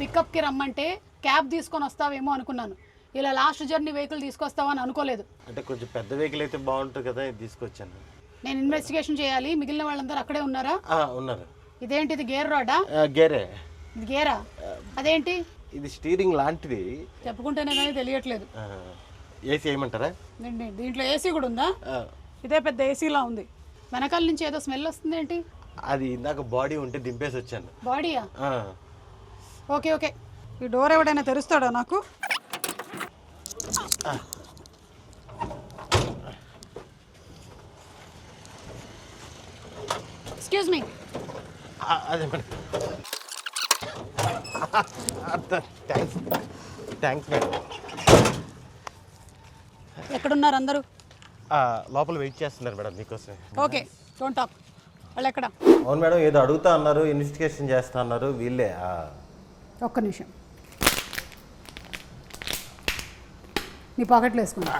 పికప్కి రమ్మంటే క్యాబ్ తీసుకొని వస్తావేమో అనుకున్నాను, ఇలా లాస్ట్ జర్నీ వెహికల్ తీసుకొస్తావని అనుకోలేదు. అంటే కొంచెం పెద్ద వెహికల్ అయితే బాగుంటుంది కదా, ఇది తీసుకొచ్చాను. నేను ఇన్వెస్టిగేషన్ చేయాలి, మిగిలిన వాళ్ళందరూ అక్కడే ఉన్నారా? ఉన్నారు. ఇదేంటి, ఇది గేర్ రాడా? గేరే. ఇది గేరా? అదేంటి? ఇది స్టీరింగ్ లాంటిది. చెప్పుకుంటేనే కానీ తెలియట్లేదు. ఏసీ వేయమంటారా? దీంట్లో ఏసీ కూడా ఉందా? ఇదే పెద్ద ఏసీలా ఉంది. వెనకాల నుంచి ఏదో స్మెల్ వస్తుంది ఏంటి? అది ఇందాక బాడీ ఉంటే దింపేసి వచ్చాను. బాడీయా? Okay okay. ఈ డోర్ ఎవడైనా తెరుస్తాడా నాకు? Excuse me. అదే మేడం. Thanks thanks madam. ఎక్కడున్నారు అందరూ? లోపల వెయిట్ చేస్తున్నారు మేడం మీకోసం. Okay, don't talk. వాళ్ళు ఎక్కడ? అవును మేడం, ఏదో అడుగుతా అన్నారు, ఇన్వెస్టిగేషన్ చేస్తా అన్నారు. వీళ్ళే. ఒక్క నిమిషం, మీ పాకెట్లో వేసుకున్నా.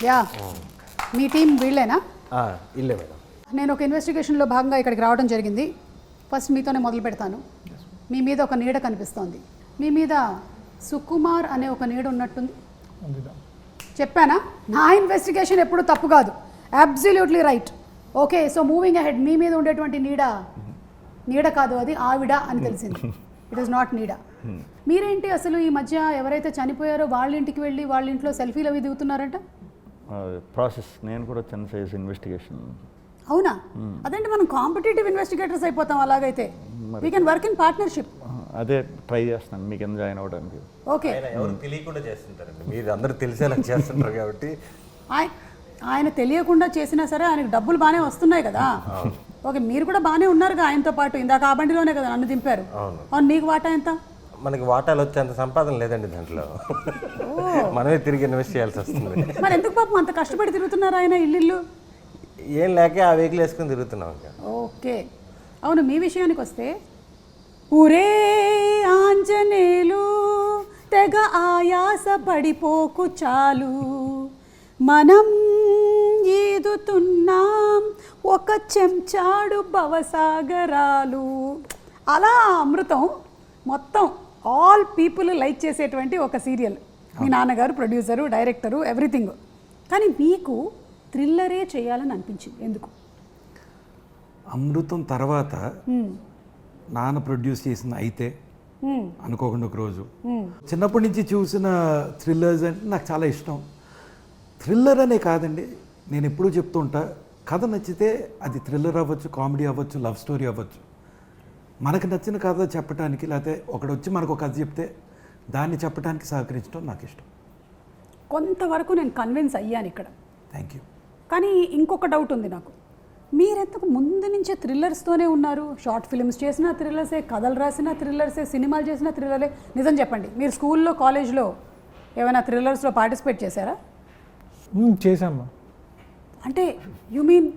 యా, మీ టీం వీళ్ళేనా? ఇల్లే మేడం. నేను ఒక ఇన్వెస్టిగేషన్లో భాగంగా ఇక్కడికి రావడం జరిగింది. ఫస్ట్ మీతోనే మొదలు పెడతాను. మీ మీద ఒక నీడ కనిపిస్తోంది. మీ మీద సుకుమార్ అనే ఒక నీడ ఉన్నట్టుంది. చెప్పానా? నా ఇన్వెస్టిగేషన్ ఎప్పుడు తప్పు కాదు. Absolutely right. Okay, so moving ahead. మీ మీద ఉండేటువంటి నీడ కాదు, అది ఆవిడ అని తెలిసింది. ఇట్ ఈస్ నాట్ నీడ. మీరేంటి అసలు ఈ మధ్య ఎవరైతే చనిపోయారో వాళ్ళ ఇంటికి వెళ్ళి వాళ్ళ ఇంట్లో సెల్ఫీలు అవి దిగుతున్నారంట? ప్రాసెస్ నేను కూడా చిన్న సైజ్ ఇన్వెస్టిగేషన్. అవునా? అదేంటి, మనం కాంపిటేటివ్ ఇన్వెస్టిగేటర్స్ అయిపోతాం అలాగైతే. We can work in partnership. అదే ట్రై చేస్తాను మీ కింద జాయిన్ అవ్వడానికి. ఓకే, ఎవరు తెలియకుండా చేస్తుంటారండి, మీరు అందరూ తెలిసేలా చేస్తుంటారు కాబట్టి. ఆయన తెలియకుండా చేసినా సరే ఆయనకు డబ్బులు బాగానే వస్తున్నాయి కదా. ఓకే, మీరు కూడా బాగానే ఉన్నారుగా ఆయనతో పాటు. ఇందాక ఆ బండిలోనే కదా నన్ను దింపారు. అవును, మీకు వాటా ఎంత? మనకి వాటాలు వచ్చేంత సంపాదన లేదండి దాంట్లో. మనమే తిరిగి ఇన్వెస్ట్ చేయాల్సి వస్తుంది. మరి ఎందుకు పాపం అంత కష్టపడి తిరుగుతున్నారు ఆయన ఇల్లు? ఏం లేక ఆ వెహికల్ వేసుకుని తిరుగుతున్నాం. ఓకే, అవును. మీ విషయానికి వస్తే, ఊరే ఆంజనేయులు తెగ ఆయాస పడిపోకు చాలు, మనం ఈదుతున్నాం ఒక చెంచాడు భవసాగరాలు. అలా అమృతం మొత్తం ఆల్ పీపుల్ లైక్ చేసేటువంటి ఒక సీరియల్. మీ నాన్నగారు ప్రొడ్యూసరు, డైరెక్టరు, ఎవ్రీథింగ్. కానీ మీకు థ్రిల్లరే చేయాలని అనిపించింది ఎందుకు? అమృతం తర్వాత నాన్న ప్రొడ్యూస్ చేసిన అయితే అనుకోకుండా ఒక రోజు, చిన్నప్పటి నుంచి చూసిన థ్రిల్లర్స్ అంటే నాకు చాలా ఇష్టం. థ్రిల్లర్ అనే కాదండి, నేను ఎప్పుడూ చెప్తూ ఉంటా, కథ నచ్చితే అది థ్రిల్లర్ అవ్వచ్చు, కామెడీ అవ్వచ్చు, లవ్ స్టోరీ అవ్వచ్చు. మనకు నచ్చిన కథ చెప్పడానికి, లేకపోతే ఒకడు వచ్చి మనకు ఒక కథ చెప్తే దాన్ని చెప్పడానికి సహకరించడం నాకు ఇష్టం. కొంతవరకు నేను కన్విన్స్ అయ్యాను ఇక్కడ. Thank you. కానీ ఇంకొక డౌట్ ఉంది నాకు. మీరెందుకు ముందు నుంచే థ్రిల్లర్స్తోనే ఉన్నారు? షార్ట్ ఫిల్మ్స్ చేసిన థ్రిల్లర్సే, కథలు రాసిన థ్రిల్లర్సే, సినిమాలు చేసిన థ్రిల్లరే. నిజం చెప్పండి, మీరు స్కూల్లో, కాలేజ్లో ఏమైనా థ్రిల్లర్స్లో పార్టిసిపేట్ చేశారా? చేశామ్మా. అంటే యు మీన్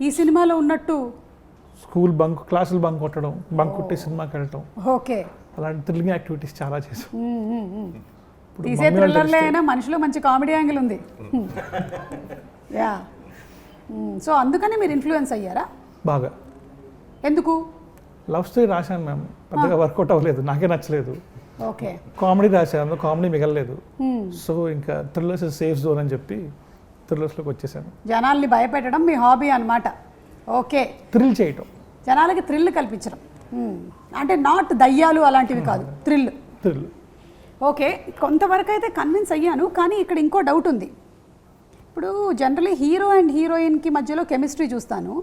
ఈ సినిమాలో ఉన్నట్టు స్కూల్ బంక్, క్లాసులు బంక్ కొట్టడం, బంక్ కొట్టి సినిమాకి వెళ్ళటం, ఓకే, అలాంటి థ్రిల్లింగ్ యాక్టివిటీస్ చాలా చేశాం. తీసే థ్రిల్లర్లో అయినా మనిషిలో మంచి కామెడీ యాంగిల్ ఉంది. యా, సో అందుకని మీరు ఇన్ఫ్లుయెన్స్ అయ్యారా బాగా? ఎందుకు? లవ్ స్టోరీ రాశాను మ్యామ్, పెద్దగా వర్కౌట్ అవ్వలేదు, నాకే నచ్చలేదు. ఓకే, కామెడీ రాశాను, కామెడీ మిగలలేదు. సో ఇంకా థ్రిల్లర్స్ సేఫ్ జోన్ అని చెప్పి థ్రిల్లర్స్లోకి వచ్చేసాను. జనాల్ని భయపెట్టడం మీ హాబీ అన్నమాట. ఓకే, థ్రిల్ చేయటం, జనాలకి థ్రిల్ కల్పించడం. అంటే నాట్ దయ్యాలు అలాంటివి కాదు, థ్రిల్. థ్రిల్. ఓకే, కొంతవరకు అయితే కన్విన్స్ అయ్యాను. కానీ ఇక్కడ ఇంకో డౌట్ ఉంది. ఇప్పుడు జనరలీ హీరో అండ్ హీరోయిన్కి మధ్యలో కెమిస్ట్రీ చూస్తాను,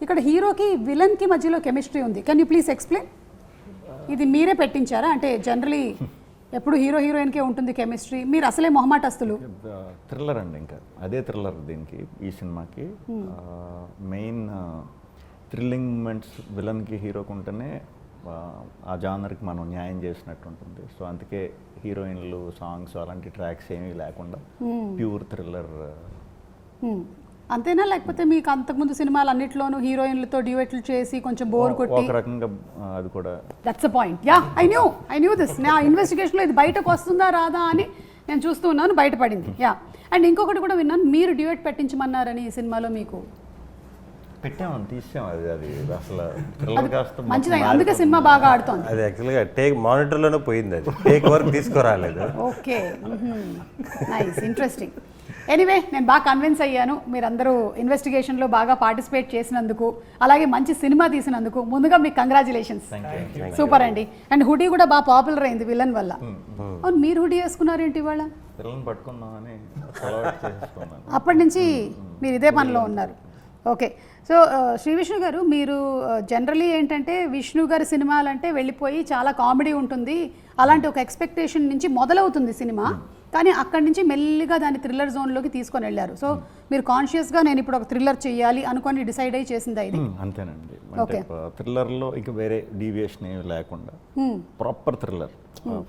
ఇక్కడ హీరోకి విలన్కి మధ్యలో కెమిస్ట్రీ ఉంది. Can you please explain? ఇది మీరే పెట్టించారా? అంటే జనరలీ ఎప్పుడు హీరో హీరోయిన్కే ఉంటుంది కెమిస్ట్రీ, మీరు అసలే మొహమాటస్తులు. థ్రిల్లర్ అండి, ఇంకా అదే థ్రిల్లర్ దీనికి, ఈ సినిమాకి. మెయిన్ థ్రిల్లింగ్ మూమెంట్స్ విలన్కి హీరోకి ఉంటేనే ఆ జానర్కి మనం న్యాయం చేసినట్టు ఉంటుంది. సో అందుకే హీరోయిన్లు, సాంగ్స్ అలాంటి ట్రాక్స్ ఏమీ లేకుండా ప్యూర్ థ్రిల్లర్. అంతేనా? లేకపోతే మీకు అంతకుముందు సినిమాలు అన్నిట్లోనూ హీరోయిన్లతో డ్యూయెట్లు చేసి కొంచెం బోర్ కొట్టి? ఒక రకంగా అది కూడా. That's a point. Yeah, I knew this. నా ఇన్వెస్టిగేషన్లో ఇది బయటకు వస్తుందా రాదా అని నేను చూస్తూ ఉన్నాను, బయటపడింది. యా, అండ్ ఇంకొకటి కూడా విన్నాను, మీరు డ్యూయెట్ పెట్టించమన్నారని ఈ సినిమాలో మీకు. పెట్టామని తీసాం అది అసలు thriller కాస్త మొత్తం మంచిది, అందుకే సినిమా బాగా ఆడుతోంది. అది యాక్చువల్గా మానిటర్లోనే పోయింది, అది టేక్ వరకు తీసుకురాలేదు. Okay, nice, interesting. ఎనీవే, నేను బాగా కన్విన్స్ అయ్యాను మీరందరూ ఇన్వెస్టిగేషన్లో బాగా పార్టిసిపేట్ చేసినందుకు, అలాగే మంచి సినిమా తీసినందుకు ముందుగా మీకు కంగ్రాచులేషన్స్. సూపర్ అండి. అండ్ హుడీ కూడా బాగా పాపులర్ అయింది విలన్ వల్ల. అవును, మీరు హుడీ వేసుకున్నారేంటి ఇవాళ? పిల్లల్ని పట్టుకుందామని అలవాటు చేసుకున్నాను. అప్పటి నుంచి మీరు ఇదే పనిలో ఉన్నారు. ఓకే, సో శ్రీ విష్ణు గారు, మీరు జనరలీ ఏంటంటే విష్ణు గారి సినిమాలంటే వెళ్ళిపోయి చాలా కామెడీ ఉంటుంది, అలాంటి ఒక ఎక్స్పెక్టేషన్ నుంచి మొదలవుతుంది సినిమా, కానీ అక్కడి నుంచి మెల్లిగా దాన్ని థ్రిల్లర్ జోన్లోకి తీసుకొని వెళ్ళారు. సో మీరు కాన్షియస్గా నేను ఇప్పుడు ఒక థ్రిల్లర్ చేయాలి అనుకొని డిసైడ్ అయ్యి చేసిందా ఇది? అంతేనండి. అంటే థ్రిల్లర్లో ఇక వేరే డీవియేషన్ ఏమి లేకుండా proper thriller.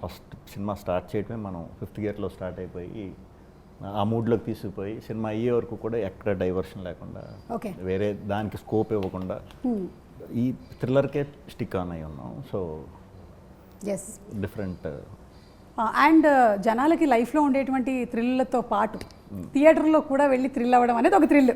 First cinema start చేయడమే మనం 5th గేర్లో స్టార్ట్ అయిపోయి ఆ మూడ్లోకి తీసుకుపోయి సినిమా అయ్యే వరకు కూడా ఎక్కడ డైవర్షన్ లేకుండా, వేరే దానికి స్కోప్ ఇవ్వకుండా ఈ థ్రిల్లర్కే స్టిక్ ఆన్ అయి ఉన్నాం. So yes, different. అండ్ జనాలకి లైఫ్లో ఉండేటువంటి థ్రిల్లతో పాటు థియేటర్లో కూడా వెళ్ళి థ్రిల్ అవ్వడం అనేది ఒక థ్రిల్.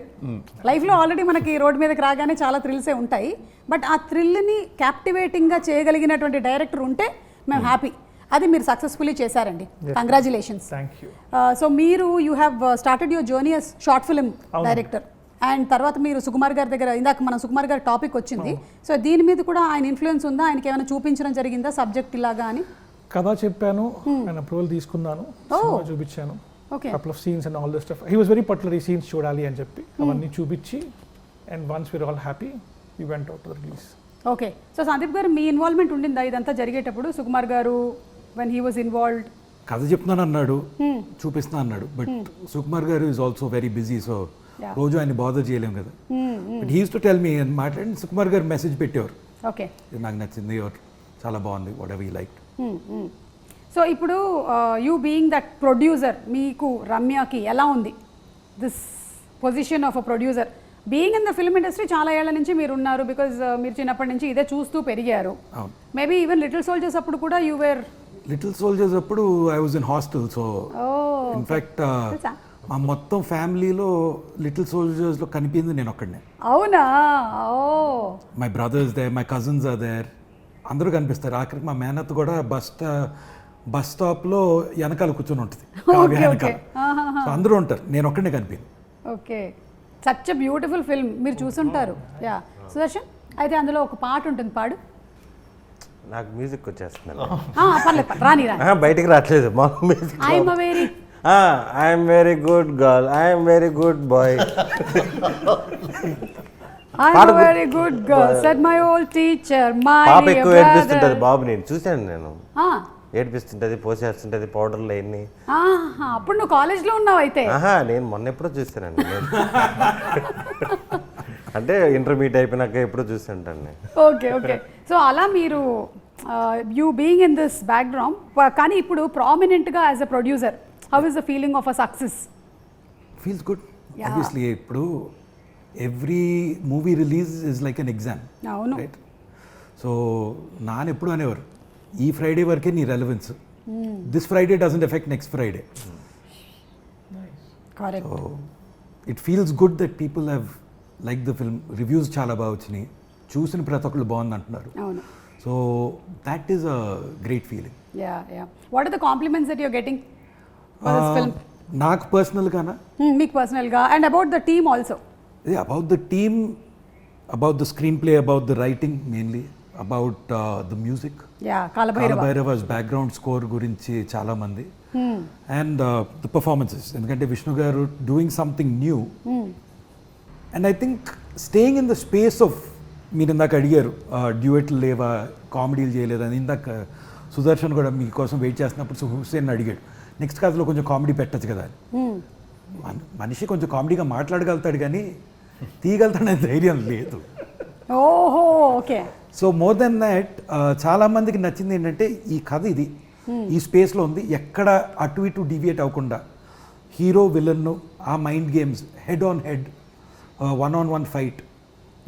లైఫ్లో ఆల్రెడీ మనకి రోడ్ మీదకి రాగానే చాలా థ్రిల్సే ఉంటాయి, బట్ ఆ థ్రిల్ని క్యాప్టివేటింగ్గా చేయగలిగినటువంటి డైరెక్టర్ ఉంటే మేము హ్యాపీ. అది మీరు సక్సెస్ఫుల్లీ చేశారండి, కంగ్రాచులేషన్స్. Thank you. సో మీరు you have started your journey as short film director, and తర్వాత మీరు సుకుమార్ గారి దగ్గర, ఇందాక మన సుకుమార్ గారి టాపిక్ వచ్చింది, సో దీని మీద కూడా ఆయన ఇన్ఫ్లుయెన్స్ ఉందా? ఆయనకి ఏమైనా చూపించడం జరిగిందా సబ్జెక్ట్ ఇలాగా అని? కథ చెప్పాను, ఆయన అప్రూవల్ తీసుకున్నాను, సినిమా చూపించాను, okay, couple of scenes and all this stuff. He was very particular, ఈ సీన్స్ చూడాలి అని చెప్పి అవన్నీ చూపించి, and once we're all happy we went out to the release. Okay, so Sandeep garu మీ ఇన్వాల్వ్మెంట్ ఉండిందా ఇదంతా జరిగేటప్పుడు? సుకుమార్ గారు వెన్ హీ వాజ్ ఇన్వాల్వ్డ్, కథ చెప్తున్నాను అన్నాడు, చూపిస్తున్నా అన్నాడు, బట్ సుకుమార్ గారు is also very busy, so రోజు ఆయన బాదర్ చేయలేము కదా. But he use to tell me అని మాట్లాడి సుకుమార్ గారు మెసేజ్ పెట్టేవారు, ఓకే ఇది నాకు నచ్చింది, చాలా బాగుంది, what ever you like. So ఇప్పుడు యూ బీయింగ్ దట్ ప్రొడ్యూసర్, మీకు రమ్యకి ఎలా ఉంది this position of a producer? Being in the film industry చాలా ఏళ్ల నుంచి మీరు ఉన్నారు, బికాజ్ మీరు చిన్నప్పటి నుంచి ఇదే చూస్తూ పెరిగారు. మేబీ ఈవెన్ లిటిల్ సోల్జర్స్ అప్పుడు కూడా యూ వేర్ లిటిల్ సోల్జర్స్ అప్పుడు I was in hostel, so in fact మా మొత్తం ఫ్యామిలీలో లిటిల్ సోల్జర్స్లో కనిపించింది నేను ఒక్కడనే. అవునా? Oh, my brothers there, my cousins are there, అందరూ కనిపిస్తారు. ఆఖరికి మా మేనత్ కూడా బస్ స్టాప్లో వెనకాల కూర్చొని ఉంటుంది, వెనకాల. సో అందరూ ఉంటారు, నేను ఒక్కడనే కనిపించింది. Okay, such a beautiful film, మీరు చూసుంటారు. యా, సుదర్శన్, అయితే అందులో ఒక పాట ఉంటుంది, పాడు. నాకు మ్యూజిక్ వచ్చేస్తున్నాను, పర్లేదు, రాని బయటికి రావట్లేదు మా music. I'm very good girl, I'm very good boy, very good girl said my old teacher, my పాప ఎక్కువ ఏడిపిస్తుంటది బాబు, నేను చూశాను, నేను ఏడిపిస్తుంటది, పోసేస్తుంటది పౌడర్లు అన్ని. అప్పుడు నువ్వు కాలేజ్లో ఉన్నావు అయితే? నేను మొన్న ఎప్పుడో చూస్తానండి, అంటే ఇంటర్మీడియట్ అయిపోయినాక ఎప్పుడో చూస్తుంటాను. ఓకే ఓకే, సో అలా మీరు you being in this background, కానీ ఇప్పుడు ప్రామినెంట్గా as a producer, how is the feeling of a success? Feels good obviously. ఇప్పుడు every movie release is like an exam, అవును, రైట్? సో నాన్న ఎప్పుడు అనేవారు, ఈ ఫ్రైడే వరకే నీ relevance, this Friday doesn't affect next Friday. Correct. So it feels good that people have like the film, reviews చాలా బాగా వచ్చినాయి, చూసిన ప్రతి ఒక్కళ్ళు బాగుంది అంటున్నారు. అవును, so that is a great feeling. Yeah yeah, what are the compliments that you're getting for this film? నాకు పర్సనల్గానా? మీకు పర్సనల్గా, and about the team also. About the team, about the screenplay, about the writing mainly, about the music. Yeah, Kalabhairava's background score gurinchi chaala mandi, and the performances. Endukante Vishnu garu doing something new, and I think staying in the space of, meer indaka adigaru duet leva, comedy cheyaleda ani, indaka Sudarshan kuda mee kosam wait chestunappudu Hussein అడిగాడు, next కథలో కొంచెం comedy పెట్టచ్చు కదా అని. మనిషి కొంచెం కామెడీగా మాట్లాడగలుగుతాడు కానీ తీయగలుగుతాడనే ధైర్యం లేదు. ఓహో, okay. So more than that చాలామందికి నచ్చింది ఏంటంటే ఈ కథ ఇది ఈ స్పేస్లో ఉంది, ఎక్కడ అటు ఇటు డివియేట్ అవ్వకుండా హీరో విలన్ను ఆ mind games, head on head, one on one fight,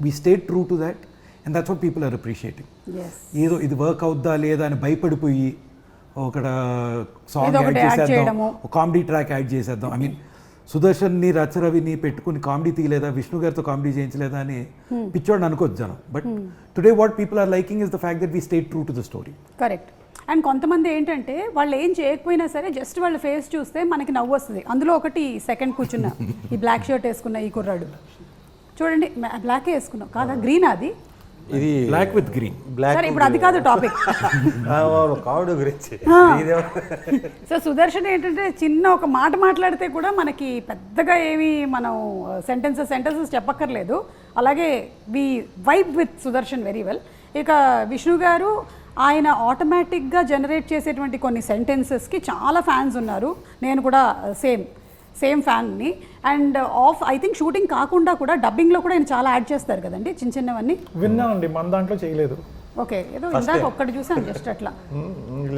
we stay true to that, and that's what people are appreciating. ఏదో ఇది వర్క్ అవుద్దా లేదా అని భయపడిపోయి ఒక సాంగ్ యాడ్ చేసేద్దాం, ఒక కామెడీ ట్రాక్ యాడ్ చేసేద్దాం, ఐ మీన్ సుదర్శన్ని రచరవిని పెట్టుకుని కామెడీ తీయలేదా, విష్ణు గారితో కామెడీ చేయించలేదా అని పిచ్చోడిని అనుకోవచ్చు జనం. But today what people are liking is the fact that we state true to the story. Correct. And కొంతమంది ఏంటంటే వాళ్ళు ఏం చేయకపోయినా సరే జస్ట్ వాళ్ళ ఫేస్ చూస్తే మనకి నవ్వు వస్తుంది. అందులో ఒకటి సెకండ్ కూర్చున్న ఈ బ్లాక్ షర్ట్ వేసుకున్న ఈ కుర్రాడు చూడండి, బ్లాకే వేసుకున్నావు కాదా, గ్రీన్ అది ఇది బ్లాక్ విత్ గ్రీన్. బ్లాక్ సరే ఇప్పుడు అది కాదు టాపిక్. కావుడు గురించి సో సుదర్శన్ ఏంటంటే చిన్న ఒక మాట మాట్లాడితే కూడా మనకి పెద్దగా ఏమి మనం సెంటెన్సెస్ చెప్పక్కర్లేదు. అలాగే we vibe with Sudarshan very well. ఇక విష్ణు గారు ఆయన ఆటోమేటిక్గా జనరేట్ చేసేటువంటి కొన్ని సెంటెన్సెస్కి చాలా ఫ్యాన్స్ ఉన్నారు. నేను కూడా సేమ్ ఫ్యాన్ని. అండ్ ఐ థింక్ షూటింగ్ కాకుండా కూడా డబ్బింగ్లో కూడా ఆయన చాలా యాడ్ చేస్తారు కదండి, చిన్న చిన్నవన్నీ. విన్నానండి, మన దాంట్లో చేయలేదు. ఓకే, ఏదో ఇందాక ఒక్కటి చూసాను జస్ట్ అట్లా.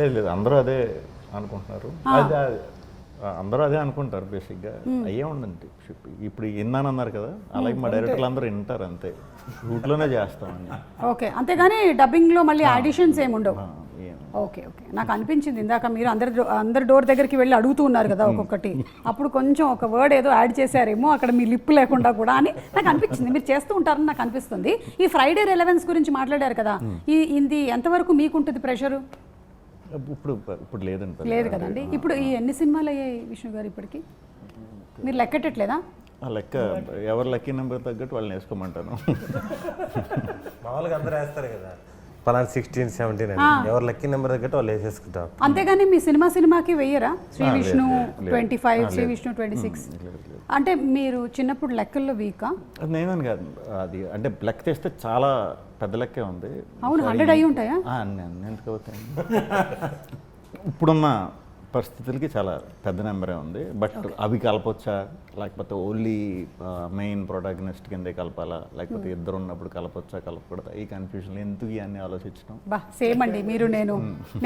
లేదు అందరూ అదే అనుకుంటున్నారు. అందరూ అదే అనుకుంటారు బేసిక్గా. అయ్యే ఉండండి ఇప్పుడు విన్నానన్నారు కదా, అలాగే మా డైరెక్టర్లు అందరూ వింటారు అంతే, షూట్లోనే చేస్తామని. ఓకే, అంతేగాని డబ్బింగ్లో మళ్ళీ ఆడిషన్స్ ఏమి ఉండవు. ఓకే, నాకు అనిపించింది ఇందాక మీరు అందరి డోర్ దగ్గరికి వెళ్ళి అడుగుతూ ఉన్నారు కదా ఒక్కొక్కటి, అప్పుడు కొంచెం ఒక వర్డ్ ఏదో యాడ్ చేశారేమో అక్కడ మీ లిప్ లేకుండా కూడా అని నాకు అనిపించింది. మీరు చేస్తూ ఉంటారని నాకు అనిపిస్తుంది. ఈ ఫ్రైడే రిలవెన్స్ గురించి మాట్లాడారు కదా, ఇది ఎంతవరకు మీకుంటుంది ప్రెషరు? ఇప్పుడు లేదండి. లేదు కదండి. ఇప్పుడు ఈ ఎన్ని సినిమాలు అయ్యాయి విష్ణు గారు ఇప్పటికి, మీరు లెక్కటట్లేదా? ఆ లెక్క ఎవరు లక్కీ నెంబర్ తగ్గట్టు వాళ్ళని వేసుకోమంటాను. మామూలుగా అందరూ వేస్తారు కదా, పలానా 16, 17 అని, ఎవరు లక్కీ నెంబర్ తగ్గట్టు వాళ్ళు వేసేసుకుంటారు. అంతేగాని మీ సినిమాకి వెయ్యరా? శ్రీ విష్ణు 25, శ్రీ విష్ణు 26. అంటే మీరు చిన్నప్పుడు లెక్కల్లో వీకా? నేనని కాదు, అది అంటే లెక్క తెస్తే చాలా పెద్ద లెక్కే ఉంది. అవును, 100 అయ్యి ఉంటాయా? ఎందుకు అవుతాయి? ఇప్పుడున్న పరిస్థితులకి చాలా పెద్ద నెంబరే ఉంది. బట్ అవి కలపొచ్చా, లేకపోతే ఓన్లీ మెయిన్ ప్రొటాగనిస్ట్ కిందే కలపాలా, లేకపోతే ఇద్దరు ఉన్నప్పుడు కలపకూడదా, ఈ కన్ఫ్యూజన్ ఎందుకు ఇవన్నీ ఆలోచించడం. సేమ్ అండి, మీరు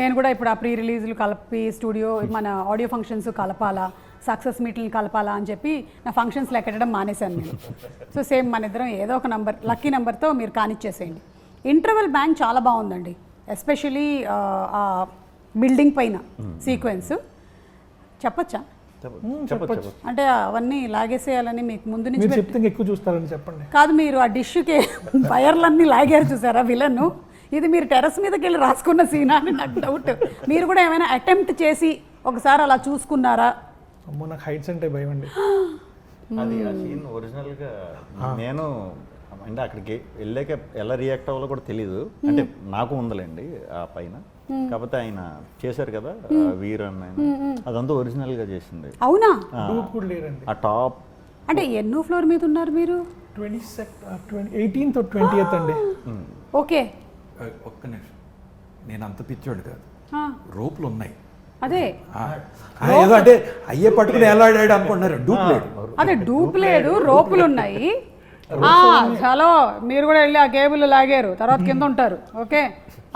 నేను కూడా ఇప్పుడు ఆ ప్రీ రిలీజ్లు కలిపి స్టూడియో మన ఆడియో ఫంక్షన్స్ కలపాలా, సక్సెస్ మీట్లను కలపాలా అని చెప్పి నా ఫంక్షన్స్లో ఎక్కడడం మానేశాను నేను. సో సేమ్ మన ఇద్దరం ఏదో ఒక నంబర్, లక్కీ నెంబర్తో మీరు కానిచ్చేసేయండి. ఇంటర్వెల్ బ్యాంక్ చాలా బాగుందండి, ఎస్పెషలీ ఆ బిల్డింగ్ పైన సీక్వెన్స్. చెప్పచ్చా? అంటే అవన్నీ లాగేసేయాలని మీకు ముందు నుంచి చెప్తే ఎక్కువ చూస్తారని చెప్పండి. కాదు, మీరు ఆ డిష్కి వైర్లన్నీ లాగారు చూసారా విలన్, ఇది మీరు టెర్రస్ మీదకి వెళ్ళి రాసుకున్న సీనా అని నాకు డౌట్. మీరు కూడా ఏమైనా అటెంప్ట్ చేసి ఒకసారి అలా చూసుకున్నారా? అమ్మో, నాకు హైట్స్ అంటే భయం అండి. అది ఆ సీన్ ఒరిజినల్గా నేను అంటే అక్కడికి వెళ్ళాక ఎలా రియాక్ట్ అవ్వాలో కూడా తెలీదు. అంటే నాకు ఉందలేండి ఆ పైన, కాకపోతే ఆయన చేశారు కదా వీర్ అన్న, అదంతా ఒరిజినల్ గా చేసింది. అవునా? ఆ టాప్ అంటే ఎన్నో ఫ్లోర్ మీద ఉన్నారు మీరు? 18th or 20th అండి. ఓకే, ఒక్క నిమిషం, నేను అంత పిచ్చోడు కాదు, రోపులు ఉన్నాయి. అదే ఏదో అంటే అయ్యే పట్టుకుని ఎలా ఆడాడు అనుకుంటున్నారు, డూప్ లేదు. అదే డూప్ లేదు, రోపులు ఉన్నాయి. చాలా, మీరు కూడా వెళ్ళి ఆ కేబుల్ లాగారు, తర్వాత కింద ఉంటారు. ఓకే,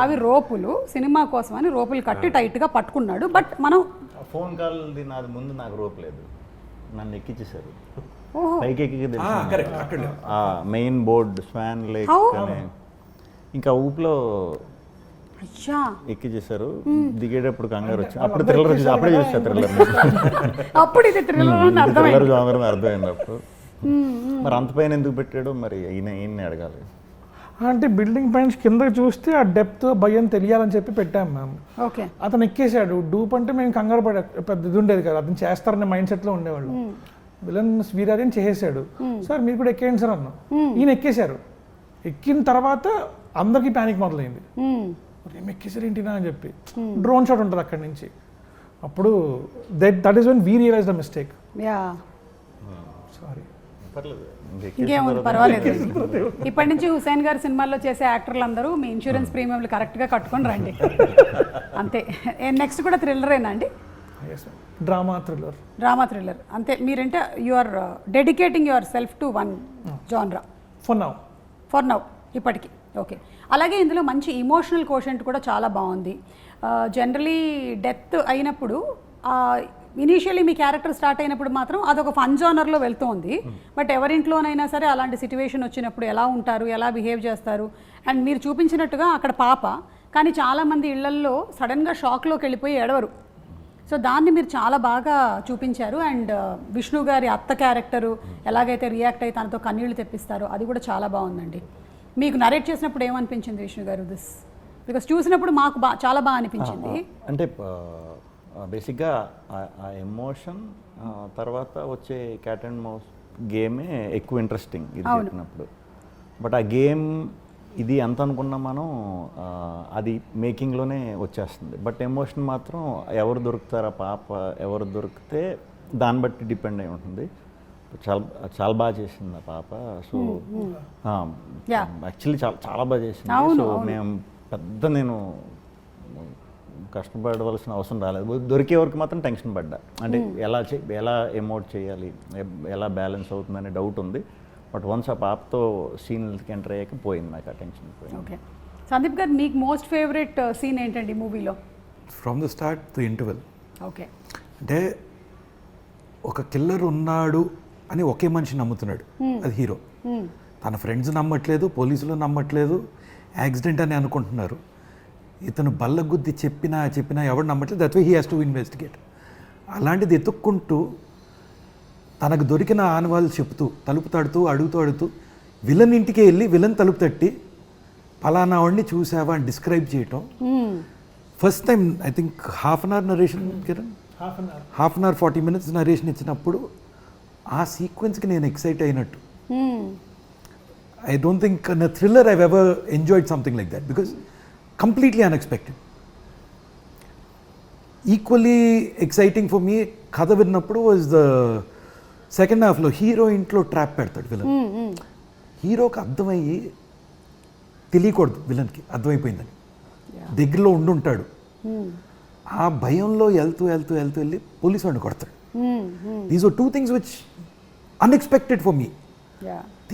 అవి రోపులు, సినిమా కోసం అని రోపులు కట్టి టైట్గా పట్టుకున్నాడు. బట్ మనం ఫోన్ కాల్ నాది ముందు నాకు రోప్ లేదు, నన్ను ఎక్కించేశారు పైకి ఎక్కి మెయిన్ బోర్డ్ స్వాన్ లేక్ అని, ఇంకా ఊపులో ఎక్కించేశారు. దిగేటప్పుడు కంగారు వచ్చి అప్పుడు థ్రిల్లర్ అప్పుడే చూసా, అప్పుడు ఇది థ్రిల్లర్ జానర్ అర్థమైంది అప్పుడు. మరి అంత పైన ఎందుకు పెట్టాడు మరి ఈయన్ని అడగాలి. అంటే బిల్డింగ్ పైన కింద చూస్తే ఆ డెప్త్ భయం తెలియాలని చెప్పి పెట్టాం మ్యామ్. ఓకే, అతను ఎక్కేసాడు. డూప్ అంటే మేము కంగారు పడే పెద్ద ఇది ఉండేది కదా, అతను చేస్తారనే మైండ్ సెట్లో ఉండేవాళ్ళు. విలన్ వీరాజన్ చేసేసాడు, సార్ మీరు కూడా ఎక్కేయండి సార్ అన్నాం. ఈయన ఎక్కేశారు. ఎక్కిన తర్వాత అందరికీ ప్యానిక్ మొదలైంది, ఏం ఎక్కేసారు ఏంటినా అని చెప్పి. డ్రోన్ షాట్ ఉంటుంది అక్కడి నుంచి. అప్పుడు that is when we realise the mistake. Sorry, ఇంకేముంది, పర్వాలేదు. ఇప్పటి నుంచి హుసేన్ గారి సినిమాల్లో చేసే యాక్టర్లందరూ మీ ఇన్సూరెన్స్ ప్రీమియంలు కరెక్ట్గా కట్టుకొని రండి, అంతే. నెక్స్ట్ కూడా థ్రిల్లరేనా అండి? డ్రామా థ్రిల్లర్ అంతే. మీరంటే you are dedicating yourself to one genre for now ఇప్పటికి. ఓకే, అలాగే ఇందులో మంచి ఇమోషనల్ కోషెంట్ కూడా చాలా బాగుంది. జనరలీ డెత్ అయినప్పుడు ఇనీషియలీ మీ క్యారెక్టర్ స్టార్ట్ అయినప్పుడు మాత్రం అదొక ఫన్ జానర్లో వెళ్తోంది. బట్ ఎవరింట్లోనైనా సరే అలాంటి సిచ్యువేషన్ వచ్చినప్పుడు ఎలా ఉంటారు, ఎలా బిహేవ్ చేస్తారు. అండ్ మీరు చూపించినట్టుగా అక్కడ పాప, కానీ చాలామంది ఇళ్లల్లో సడన్గా షాక్లోకి వెళ్ళిపోయి ఏడవరు. సో దాన్ని మీరు చాలా బాగా చూపించారు. అండ్ విష్ణు గారి అత్త క్యారెక్టరు ఎలాగైతే రియాక్ట్ అయ్యి తనతో కన్నీళ్లు తెప్పిస్తారో అది కూడా చాలా బాగుందండి. మీకు నరేట్ చేసినప్పుడు ఏమనిపించింది విష్ణు గారు దిస్? బికాస్ చూసినప్పుడు మాకు చాలా బాగా అనిపించింది. అంటే బేసిక్గా ఆ ఎమోషన్ తర్వాత వచ్చే క్యాట్ అండ్ మౌస్ గేమే ఎక్కువ ఇంట్రెస్టింగ్ ఇది చెప్పినప్పుడు. బట్ ఆ గేమ్ ఇది ఎంత అనుకున్నా మనం అది మేకింగ్లోనే వచ్చేస్తుంది. బట్ ఎమోషన్ మాత్రం ఎవరు దొరుకుతారా పాప, ఎవరు దొరికితే దాన్ని బట్టి డిపెండ్ అయి ఉంటుంది. చాలా చాలా బాగా చేసింది ఆ పాప. సో యాక్చువల్లీ చాలా చాలా బాగా చేసింది. సో మేము నేను కష్టపడవలసిన అవసరం రాలేదు. దొరికే వరకు మాత్రం టెన్షన్ పడ్డా. అంటే ఎలా ఎమోట్ చేయాలి, ఎలా బ్యాలెన్స్ అవుతుందనే డౌట్ ఉంది. బట్ వన్స్ ఆ పాపతో సీన్కి ఎంటర్ అయ్యాక పోయింది నాకు ఆ టెన్షన్ పోయింది. ఓకే సందీప్ గారు, మీకు మోస్ట్ ఫేవరెట్ సీన్ ఏంటండి మూవీలో? From the start to interval. Okay అంటే ఒక కిల్లర్ ఉన్నాడు అని ఒకే మనిషి నమ్ముతున్నాడు, అది హీరో. తన ఫ్రెండ్స్ నమ్మట్లేదు, పోలీసులు నమ్మట్లేదు, యాక్సిడెంట్ అని అనుకుంటున్నారు. ఇతను బల్ల గుద్ది చెప్పినా ఎవరు నమ్మట్లేదు. That way he has to investigate. అలాంటిది ఎత్తుక్కుంటూ తనకు దొరికిన ఆనవాళ్ళు చెప్తూ తలుపు తడుతూ అడుగుతూ విలన్ ఇంటికి వెళ్ళి విలన్ తలుపు తట్టి పలానా వాడిని చూసావా అని డిస్క్రైబ్ చేయటం. First time I think half an hour narration Kiran, half an hour 40 minutes narration ఇచ్చినప్పుడు ఆ సీక్వెన్స్కి నేను ఎక్సైట్ అయినట్టు. I don't think in a thriller I've ever enjoyed something like that because completely unexpected. Equally exciting for me, కథ విన్నప్పుడు was the second halfలో hero ఇంట్లో trap పెడతాడు villain. హీరోకి అర్థమయ్యి తెలియకూడదు, విలన్కి అర్థమైపోయిందని దగ్గరలో ఉండుంటాడు. ఆ భయంలో వెళ్తూ వెళ్ళి పోలీసు వాడిని కొడతాడు. These are 2 things which unexpected for me.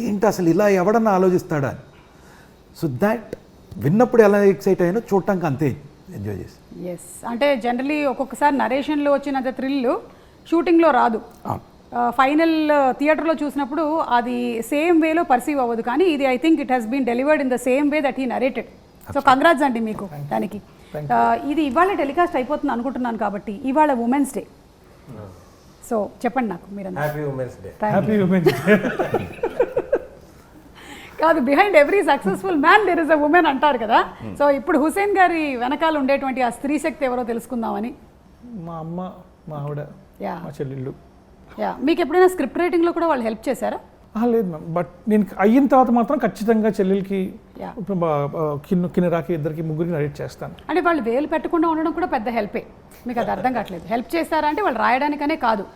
ఏంటి అసలు ఇలా ఎవడన్నా ఆలోచిస్తాడా అని. సో దాట్ విన్నప్పుడు ఎలా ఎక్సైట్ అయ్యానో చూడటానికి అంతే ఎంజాయ్ చేసి. ఎస్, అంటే జనరలీ ఒక్కొక్కసారి నరేషన్లో వచ్చినంత థ్రిల్ షూటింగ్లో రాదు. ఫైనల్ థియేటర్లో చూసినప్పుడు అది సేమ్ వేలో పర్సీవ్ అవ్వదు. కానీ ఇది I think it has been delivered in the same way that he narrated. So congrats అండి మీకు దానికి. ఇది ఇవాళ టెలికాస్ట్ అయిపోతుంది అనుకుంటున్నాను కాబట్టి ఇవాళ ఉమెన్స్ డే. సో చెప్పండి నాకు మీరు. Happy women's day. Happy women's day. కాదు, behind every successful man there is a woman అంటారు కదా. సో ఇప్పుడు హుసేన్ గారి వెనకాల ఉండేటువంటి ఆ స్త్రీ శక్తి ఎవరో తెలుసుకుందామని. మా అమ్మ, మా ఆవిడ, మా చెల్లెళ్ళు. మీకు ఎప్పుడైనా స్క్రిప్ట్ రైటింగ్లో కూడా వాళ్ళు హెల్ప్ చేశారా? లేదు మ్యామ్, బట్ నేను అయిన తర్వాత మాత్రం ఖచ్చితంగా చెల్లెలకి, కిన్నెరాకి, ఇద్దరికి, ముగ్గురికి నరేట్ చేస్తాను. అంటే వాళ్ళు వేలు పెట్టకుండా ఉండడం కూడా పెద్ద హెల్పే. మీకు అది అర్థం కావట్లేదు. హెల్ప్ చేస్తారా అంటే వాళ్ళు రాయడానికనే కాదు,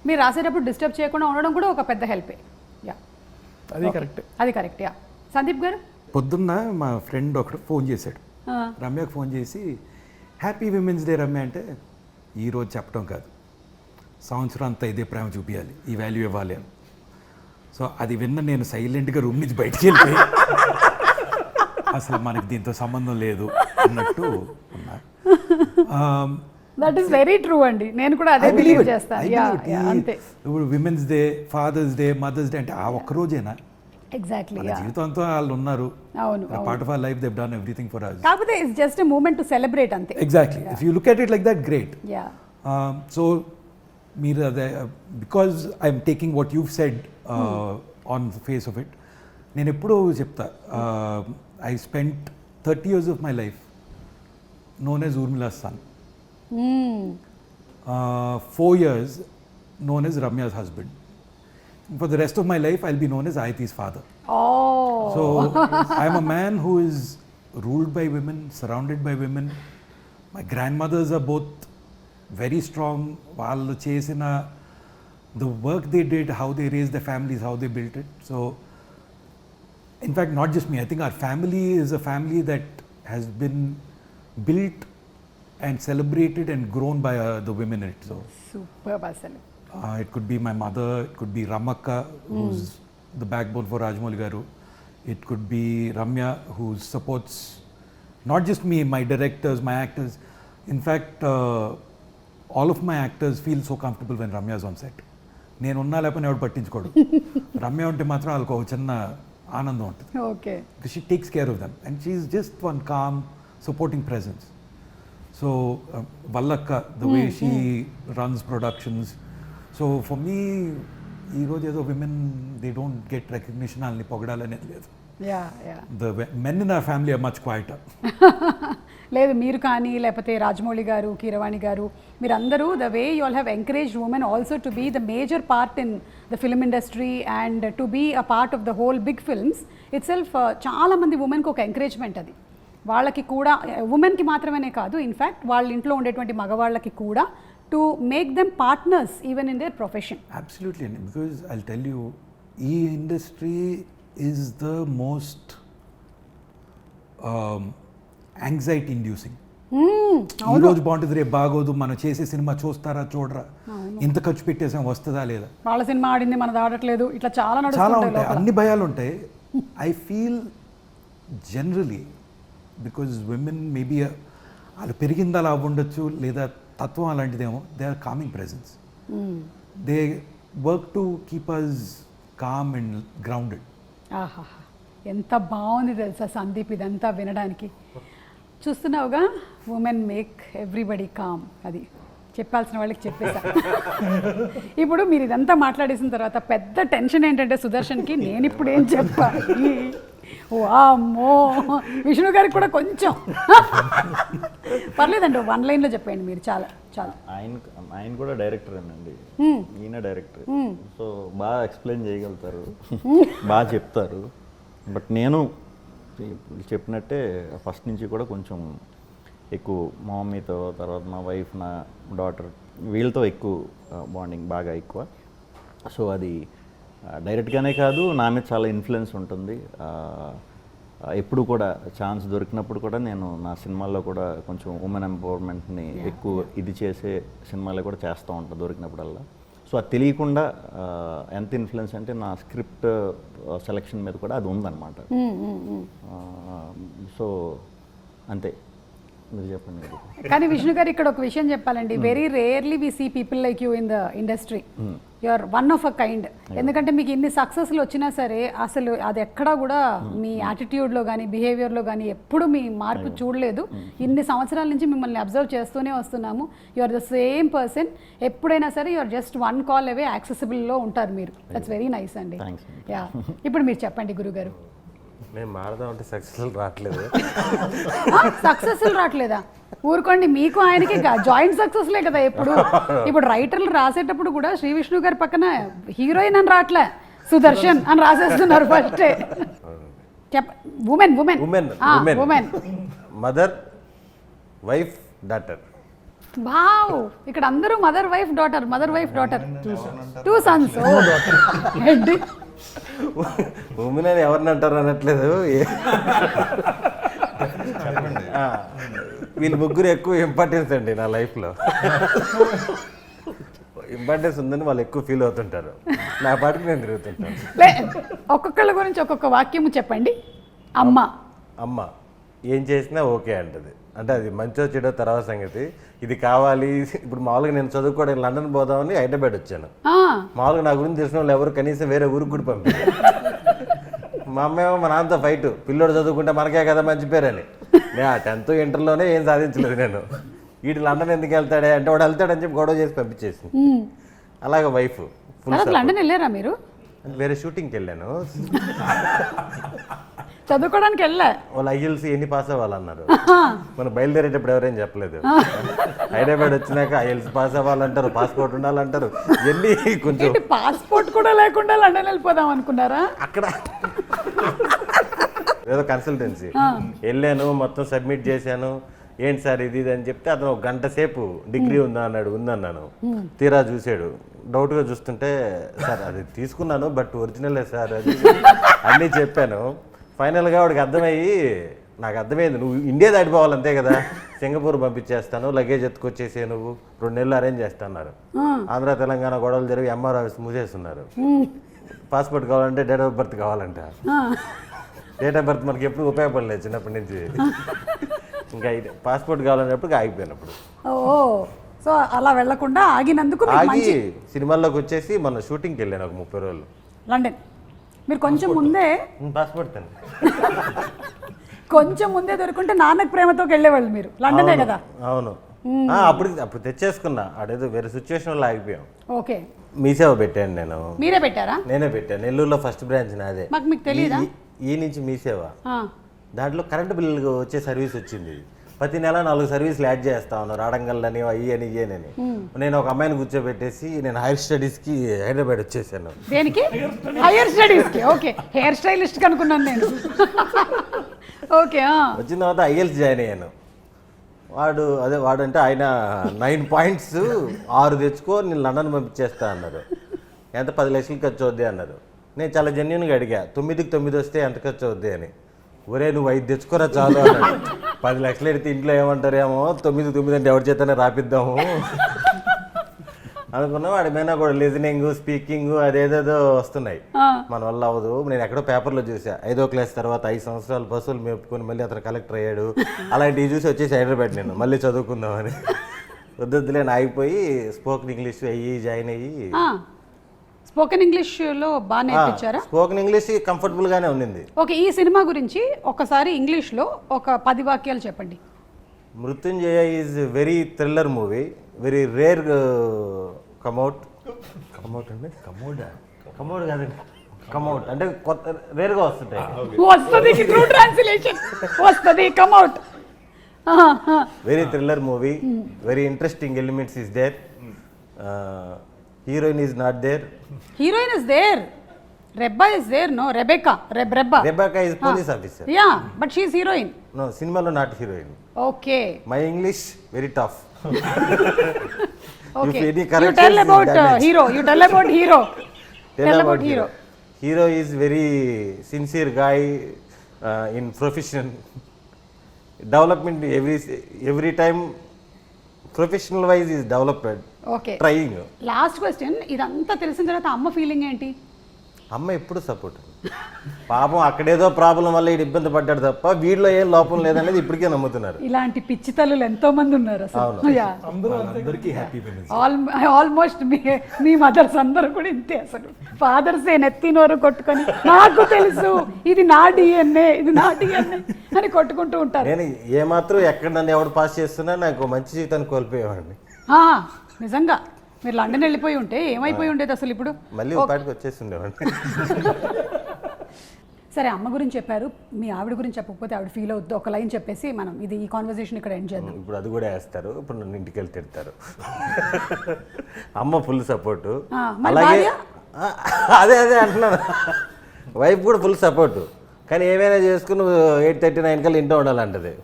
మీరు రాసేటప్పుడు డిస్టర్బ్ చేయకుండా ఉండడం కూడా ఒక పెద్ద హెల్పే. అది కరెక్ట్. అది కరెక్ట్. సందీప్ గారు, పొద్దున్న మా ఫ్రెండ్ ఒకడు ఫోన్ చేశాడు, రమ్యకు ఫోన్ చేసి హ్యాపీ విమెన్స్ డే రమ్య అంటే, ఈరోజు చెప్పడం కాదు, సంవత్సరం అంతా ఇదే ప్రేమ చూపించాలి, ఈ వాల్యూ ఇవ్వాలి అని. సో అది విన్న నేను సైలెంట్గా రూమ్ నుంచి బయటికి వెళ్ళిపోయి అసలు మనకి దీంతో సంబంధం లేదు అన్నట్టు ఉన్నా. దట్ ఈస్ వెరీ ట్రూ అండి. నేను కూడా అదే బిలీవ్ చేస్తాను. అంతే. ఇప్పుడు women's day, father's day, mother's day అంటే ఆ ఒక్క రోజేనా? ఎగ్జాక్ట్లీ. జీవితంతో వాళ్ళు ఉన్నారు. అవును. Part of our life they have done everything for us. కాకపోతే it's just a moment to celebrate అంతే. Exactly. If you look at it like that, great. So మీరు అదే, because I'm taking what you said on the face of it. నేను ఎప్పుడూ చెప్తా, I spent 30 years of my life known as Urmila's son. 4 years known as Ramya's husband. For the rest of my life, I'll be known as Ayati's father. Oh. So I'm a man who is ruled by women, surrounded by women. My grandmothers are both very strong. వాళ్ళు చేసిన the work they did, how they raised their families, how they built it. So in fact, not just me, I think our family is a family that has been built and celebrated and grown by the women in it. So superb asali. It could be my mother, it could be Ramakka, who's the backbone for Rajamouli Garu. It could be Ramya, who supports not just me, my directors, my actors. In fact, all of my actors feel so comfortable when Ramya is on set. నేను ఉన్నా లేకపోతే ఎవడు పట్టించుకోడు. రమ్య ఉంటే మాత్రం వాళ్ళకు ఒక చిన్న ఆనందం ఉంటుంది. Okay. Because she takes care of them and she is just one calm, supporting presence. So వల్లక్క the way she runs productions. So for me ఈరోజు ఏదో women they don't get recognition వాళ్ళని పొగడాలనేది లేదు. Yeah yeah the men in our family are much quieter. లేదు మీరు కానీ లేకపోతే రాజమౌళి గారు, కీరవాణి గారు, మీరందరూ the way you all have encouraged women also to be the major part in the film industry and to be a part of the whole big films it self. చాలామంది ఉమెన్కి ఒక encouragement అది. వాళ్ళకి కూడా ఉమెన్కి మాత్రమే కాదు, ఇన్ఫ్యాక్ట్ వాళ్ళ ఇంట్లో ఉండేటువంటి మగవాళ్ళకి కూడా to make them partners even in there profession. Absolutely, because I'll tell you, ఈ industry is the most anxiety inducing. ఈ రోజు బాగుంటుంది, రేపు బాగోదు, మనం చేసే సినిమా చూస్తారా చూడరా, ఇంత ఖర్చు పెట్టేసాం వస్తుందా లేదా, వాళ్ళ సినిమా ఆడింది మనది ఆడట్లేదు, ఇట్లా చాలా చాలా నడుస్తుంటాయి ఉంటాయి, లోపల. అన్ని భయాలు ఉంటాయి. I feel generally because women maybe వాళ్ళు పెరిగింది అలా ఉండొచ్చు, లేదా తత్వం అలాంటిదేమో, they are calming presence. They work to keep us calm and grounded. ఆహా, ఎంత బాగుంది తెలుసా సందీప్ ఇదంతా వినడానికి. చూస్తున్నావుగా, ఉమెన్ మేక్ ఎవ్రీబడి కామ్. అది చెప్పాల్సిన వాళ్ళకి చెప్పేసా. ఇప్పుడు మీరు ఇదంతా మాట్లాడేసిన తర్వాత పెద్ద టెన్షన్ ఏంటంటే సుదర్శన్కి, నేను ఇప్పుడు ఏం చెప్పాలి. ఓ అమ్మో, విష్ణు గారికి కూడా కొంచెం పర్లేదండి, 1 లైన్లో చెప్పండి మీరు. చాలా చాలా. ఆయన కూడా డైరెక్టర్ అండి, ఈయన డైరెక్టర్. సో బాగా ఎక్స్ప్లెయిన్ చేయగలుగుతారు, బాగా చెప్తారు. బట్ నేను చెప్పినట్టే ఫస్ట్ నుంచి కూడా కొంచెం ఎక్కువ మా మమ్మీతో, తర్వాత మా వైఫ్, నా డాటర్, వీళ్ళతో ఎక్కువ బాండింగ్ బాగా ఎక్కువ. సో అది డైరెక్ట్గానే కాదు, నా మీద చాలా ఇన్ఫ్లుయెన్స్ ఉంటుంది. ఎప్పుడు కూడా ఛాన్స్ దొరికినప్పుడు కూడా నేను నా సినిమాల్లో కూడా కొంచెం ఉమెన్ ఎంపవర్మెంట్ని ఎక్కువ ఇది చేసే సినిమాలో కూడా చేస్తూ ఉంటాను దొరికినప్పుడల్లా. సో అది తెలియకుండా ఎంత ఇన్ఫ్లుయెన్స్ అంటే నా స్క్రిప్ట్ సెలెక్షన్ మీద కూడా అది ఉందన్నమాట. సో అంతే, మీరు చెప్పండి. కానీ విష్ణు గారు ఇక్కడ ఒక విషయం చెప్పాలండి, very rarely we see people like you in the industry. You are one of a kind. ఎందుకంటే మీకు ఇన్ని సక్సెస్లు వచ్చినా సరే అసలు అది ఎక్కడా కూడా మీ యాటిట్యూడ్లో కానీ బిహేవియర్లో కానీ ఎప్పుడు మీ మార్పు చూడలేదు. ఇన్ని సంవత్సరాల నుంచి మిమ్మల్ని అబ్జర్వ్ చేస్తూనే వస్తున్నాము. You are the same person. ఎప్పుడైనా సరే you are just 1 call away యాక్సెసిబుల్లో ఉంటారు మీరు. దట్స్ వెరీ నైస్ అండి. యా, ఇప్పుడు మీరు చెప్పండి గురుగారు. నేను మారదాం అంటే సక్సెస్ఫుల్ రావట్లేదు. సక్సెస్ఫుల్ రావట్లేదా? ఊరుకోండి, మీకు ఆయనకి జాయింట్ సక్సెస్లే కదా ఎప్పుడు. ఇప్పుడు రైటర్లు రాసేటప్పుడు కూడా శ్రీ విష్ణు గారి పక్కన హీరోయిన్ అని రావట్లే, సుదర్శన్ అని రాసేస్తున్నారు ఫస్టే. Women women women women mother, wife, daughter. Wow, ఇక్కడ అందరూ mother wife daughter, mother wife daughter, 2 sons. Women అని ఎవరిని అంటారు అనట్లేదు, వీళ్ళు ముగ్గురు ఎక్కువ ఇంపార్టెన్స్ అండి నా లైఫ్లో. ఇంపార్టెన్స్ ఉందని వాళ్ళు ఎక్కువ ఫీల్ అవుతుంటారు, నా పాటికి నేను తిరుగుతుంటాను. ఒక్కొక్కళ్ళ గురించి ఒక్కొక్క వాక్యము చెప్పండి. అమ్మ అమ్మ ఏం చేసినా ఓకే అంటది, అంటే అది మంచో చెడో తర్వాత సంగతి. ఇది కావాలి. ఇప్పుడు మామూలుగా నేను చదువుకోవడానికి లండన్ పోదామని హైదరాబాద్ వచ్చాను. మామూలుగా నా గురించి తెలిసిన వాళ్ళు ఎవరు కనీసం వేరే ఊరికి కూడా పంపించారు. మా అమ్మ ఏమో మా నాన్నతో ఫైట్, పిల్లోడు చదువుకుంటే మనకే కదా మంచి పేరని. నేను 10th ఇంటర్లోనే ఏం సాధించలేదు నేను. వీటి లండన్ ఎందుకు వెళ్తాడే అంటే వాడు వెళ్తాడని చెప్పి గొడవ చేసి పంపించేసింది. అలాగే వైఫ్ ఫుల్. లండన్ వెళ్ళారా మీరు? వేరే షూటింగ్కి వెళ్ళాను, చదువుకోవడానికి వెళ్ళా. వాళ్ళు ఐఎల్స్ ఎన్ని పాస్ అవ్వాలన్నారు. మనం బయలుదేరేటప్పుడు ఎవరేం చెప్పలేదు. హైదరాబాద్ వచ్చినాక ఐఎల్స్ పాస్ అవ్వాలంటారు, పాస్పోర్ట్ ఉండాలంటారు. ఎన్ని కొంచెం పాస్పోర్ట్ కూడా లేకుండా లండన్ వెళ్ళిపోదాం అనుకున్నారా? అక్కడ ఏదో కన్సల్టెన్సీ వెళ్ళాను, మొత్తం సబ్మిట్ చేశాను. ఏంటి సార్ ఇది అని చెప్తే అతను 1 గంట సేపు డిగ్రీ ఉందా అన్నాడు. ఉందన్నాను. తీరా చూసాడు, డౌట్గా చూస్తుంటే సార్ అది తీసుకున్నాను బట్ ఒరిజినలే సార్ అది అన్నీ చెప్పాను. ఫైనల్గా వాడికి అర్థమయ్యి, నాకు అర్థమైంది నువ్వు ఇండియా దాటిపోవాలి అంతే కదా, సింగపూర్ పంపించేస్తాను, లగేజ్ ఎత్తుకొచ్చేసే, నువ్వు 2 నెలలు అరేంజ్ చేస్తున్నారు. ఆంధ్ర తెలంగాణ గొడవలు జరిగి ఎంఆర్ ఆఫీస్ మూసేస్తున్నారు. పాస్పోర్ట్ కావాలంటే డేట్ ఆఫ్ బర్త్ కావాలంట. డేట్ ఆఫ్ బర్త్ మనకి ఎప్పుడు ఉపయోగపడలేదు చిన్నప్పటి నుంచి. ఇంకా పాస్పోర్ట్ కావాలనేప్పుడు ఆగిపోయినప్పుడు. ఓ, సో అలా వెళ్లకుండా ఆగినందుకు ఆగి సినిమాల్లోకి వచ్చేసి మన షూటింగ్కి వెళ్ళాను ఒక 30 రోజులు లండన్. మీరు కొంచెం ముందే పాస్పోర్ట్ తను కొంచెం ముందే దొరుకుంటే నాన్నకు ప్రేమతోకి వెళ్ళేవాళ్ళు మీరు, లండనే కదా. అవును అప్పుడు తెచ్చేసుకున్నా, ఆడేదో వేరే సిచ్యువేషన్ వల్ల ఆగిపోయాం. ఓకే, మీ సేవ పెట్టాను నేను. మీరే పెట్టారా? నేనే పెట్టాను, నెల్లూరులో ఫస్ట్ బ్రాంచ్ నాదే. మాకు మీకు తెలియదా? ఈ నుంచి మీ సేవ, దాంట్లో కరెంటు బిల్లు వచ్చే సర్వీస్ వచ్చింది. ప్రతి నెల 4 సర్వీసులు యాడ్ చేస్తా ఉన్నారు, ఆడంగల్లని అయ్యని ఇయ్యనని. నేను ఒక అమ్మాయిని కూర్చోబెట్టేసి నేను హైయర్ స్టడీస్కి హైదరాబాద్ వచ్చేసాను. దేనికి? హైయర్ స్టడీస్కి. ఓకే, హెయిర్ స్టైలిస్ట్ అనుకున్నాను నేను. ఓకే, వచ్చిన తర్వాత ఐఎల్స్ జాయిన్ అయ్యాను. వాడు అంటే ఆయన 9 పాయింట్స్ 6 తెచ్చుకో, నేను లండన్ పంపించేస్తా అన్నారు. ఎంత 10 లక్షలు ఖర్చు అవుద్ది అన్నారు. నేను చాలా జెన్యున్గా అడిగా, 9కి 9 వస్తే ఎంత ఖర్చు అవుద్ది అని. ఒరే నువ్వు 5 తెచ్చుకోరా చాలు అన్నాడు. 10 లక్షలు ఎడితే ఇంట్లో ఏమంటారేమో, 9 అంటే ఎవరి చేతనే రాపిద్దాము అనుకున్నా. వాడి మీద కూడా లిజనింగ్, స్పీకింగ్ అదేదేదో వస్తున్నాయి, మన వల్ల అవ్వదు. నేను ఎక్కడో పేపర్లో చూసా, 5వ క్లాస్ తర్వాత 5 సంవత్సరాలు బస్సులు మేపుకొని మళ్ళీ అతను కలెక్టర్ అయ్యాడు, అలాంటివి చూసి వచ్చేసి హైదరాబాద్ నేను మళ్ళీ చదువుకుందామని. వద్దులే ఆగిపోయి స్పోకెన్ ఇంగ్లీష్ అయ్యి జాయిన్ అయ్యి. స్పోకెన్ ఇంగ్లీష్లో బాగా నేర్పించారా? స్పోకెన్ ఇంగ్లీష్ కంఫర్టబుల్గానే ఉండింది. ఓకే, ఈ సినిమా గురించి ఒకసారి ఇంగ్లీష్లో ఒక 10 వాక్యాలు చెప్పండి. Mrityunjaya is very thriller movie, very rare come out అండి, కమౌట్ కాదండి, కమౌట్ అంటే కొత్త రేర్గా వస్తుంటాయి. వస్తుంది ట్రూ ట్రాన్స్లేషన్, వస్తుంది come out. Very thriller movie, very interesting elements is there. Heroine is not there. Heroine is there. Rebecca is there, no? Rebecca is police officer. Yeah, but she is heroine. No, సినిమాలో not heroine. Okay. My English very tough. Okay. If any You corrections tell is about damaged. hero. You tell about hero. Tell about hero. Hero is very sincere guy in profession. Development every time professional wise is developed. Okay. Trying. Last question. ఇదంతా తెలిసిన తర్వాత అమ్మ feeling ఏంటి? అమ్మ ఎప్పుడు support. పాపం అక్కడేదో problem వల్ల వీడు ఇబ్బంది పడ్డాడు తప్ప వీడిలో ఏం లోపం లేదనేది ఇప్పటికే నమ్ముతున్నారు. ఇలాంటి పిచ్చి తల్లులు ఎంతో మంది ఉన్నారు అసలు. అందరికీ హ్యాపీ ఫీలింగ్స్. ఆల్మోస్ట్ మీ మదర్స్ అందరూ కూడా ఇంతే అసలు. ఫాదర్స్ నెత్తినోరు కొట్టుకొని నాకు తెలుసు ఇది నా డిఎన్ఏ అని కొట్టుకుంటూ ఉంటారు. నేను ఏమాత్రం ఎక్కడ నన్ను ఎవడు పాస్ చేస్తున్నా నాకు మంచి జీవితాన్ని కోల్పోయేవాడిని. నిజంగా మీరు లండన్ వెళ్ళిపోయి ఉంటే ఏమైపోయి ఉండేది అసలు ఇప్పుడు? మళ్ళీ పాటికి వచ్చేసి ఉండేవాడిని. సరే, అమ్మ గురించి చెప్పారు, మీ ఆవిడ గురించి చెప్పకపోతే ఆవిడ ఫీల్ అవుద్దు. ఒక లైన్ చెప్పేసి మనం ఈ కాన్వర్సేషన్ ఇక్కడ ఎండ్ చేద్దాం. ఇప్పుడు అది కూడా వేస్తారు, ఇప్పుడు నన్ను ఇంటికి వెళ్ళి తిడతారు. అమ్మ ఫుల్ సపోర్టు, అలాగే అదే అంటున్నాను, వైఫ్ కూడా ఫుల్ సపోర్టు. కానీ ఏమైనా చేసుకుని 8:39 కల్లా ఇంట్లో ఉండాలంటది.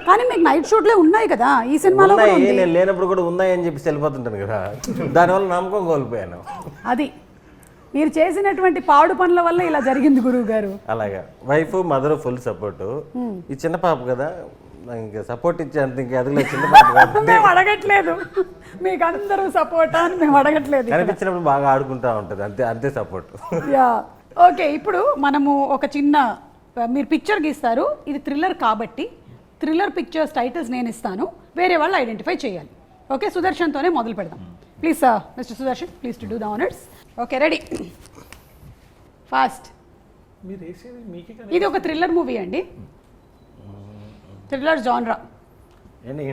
కానీ మీకు నైట్ షూట్లే ఉన్నాయి కదా ఈ సినిమాలో. నేను లేనప్పుడు కూడా ఉన్నాయని చెప్పి వెళ్ళిపోతుంటాను కదా, దానివల్ల నమ్మకం కోల్పోయాను. అది మీరు చేసినటువంటి పాడు పనుల వల్ల ఇలా జరిగింది గురువు గారు. అలాగా వైఫ్ మదర్ ఫుల్ సపోర్టు. ఈ చిన్న పాప కదా, ఇంకా సపోర్ట్ ఇచ్చేంత ఇంకా ఎదగలేదు. చిన్న పాప మేము అడగట్లేదు మీకు అందరూ సపోర్ట్ అని, మేము అడగట్లేదు. కనిపించినప్పుడు బాగా ఆడుకుంటా ఉంటుంది, అంతే సపోర్ట్. ఓకే, ఇప్పుడు మనము ఒక చిన్న, మీరు పిక్చర్ గీస్తారు, ఇది థ్రిల్లర్ కాబట్టి థ్రిల్లర్ పిక్చర్స్ టైటిల్స్ నేను ఇస్తాను, వేరే వాళ్ళు ఐడెంటిఫై చేయాలి. ఓకే, సుదర్శన్తోనే మొదలు పెడదాం. Please mister Sudarshan, please to do the honours. Okay, ready, fast. ఇది ఒక థ్రిల్లర్ మూవీ అండి, థ్రిల్లర్ జాన్రా.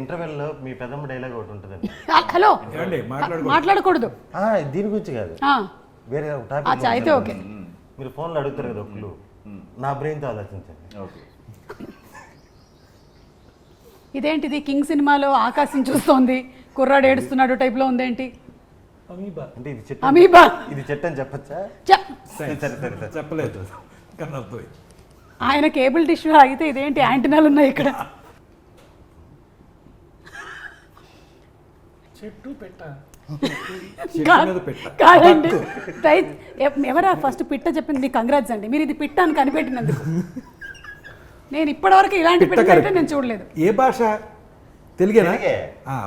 ఇంటర్వెల్లో మీ పెద్దమ్మ డైలాగ్ ఒకటి ఉంటుందండి. హలో, మాట్లాడకూడదు దీని గురించి కాదు, వేరే అచ్చా అయితే ఓకే. మీరు ఫోన్లో అడుగుతారు కదా ఒకళ్ళు, నా బ్రెయిన్తో ఆలోచించండి. ఓకే, ఇదేంటిది కింగ్ సినిమాలో ఆకాశం చూస్తోంది కుర్రాడు ఏడుస్తున్నాడు టైప్లో ఉందేంటి? అంటే ఇది చెట్టు, అమీబా. ఇది చెట్టు అని చెప్పచ్చా? చెప్పలేదు. ఆయన కేబుల్ డిష్ అయితే ఇదేంటి యాంటీనాలు ఉన్నాయి ఇక్కడ? చెట్టు పెట్ట కాదండి, ఎవరా ఫస్ట్ పిట్ట చెప్పింది? మీకు కంగ్రాట్స్ అండి, మీరు ఇది పిట్ట అని కనిపెట్టినందుకు. నేను ఇప్పటివరకు ఇలాంటి పిట్ట అయితే నేను చూడలేదు. ఏ భాష? తెలుగేనా?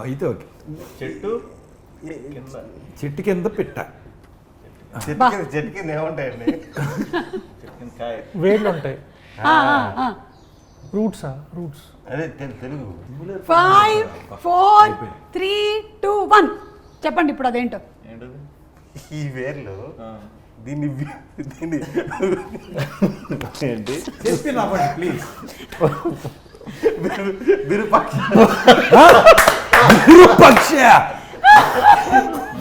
అయితే ఓకే. చెట్టు కింద పిట్ట. చెట్టు కింద ఏముంటాయండి? వేర్లు ఉంటాయి. రూట్స్ అదే తెలుగు. 5 4 3 2 1 చెప్పండి ఇప్పుడు అదేంటో. ఈ వేర్లు దీన్ని ఏంటి చెప్పి ప్లీజ్. విరూపాక్ష విరూపాక్ష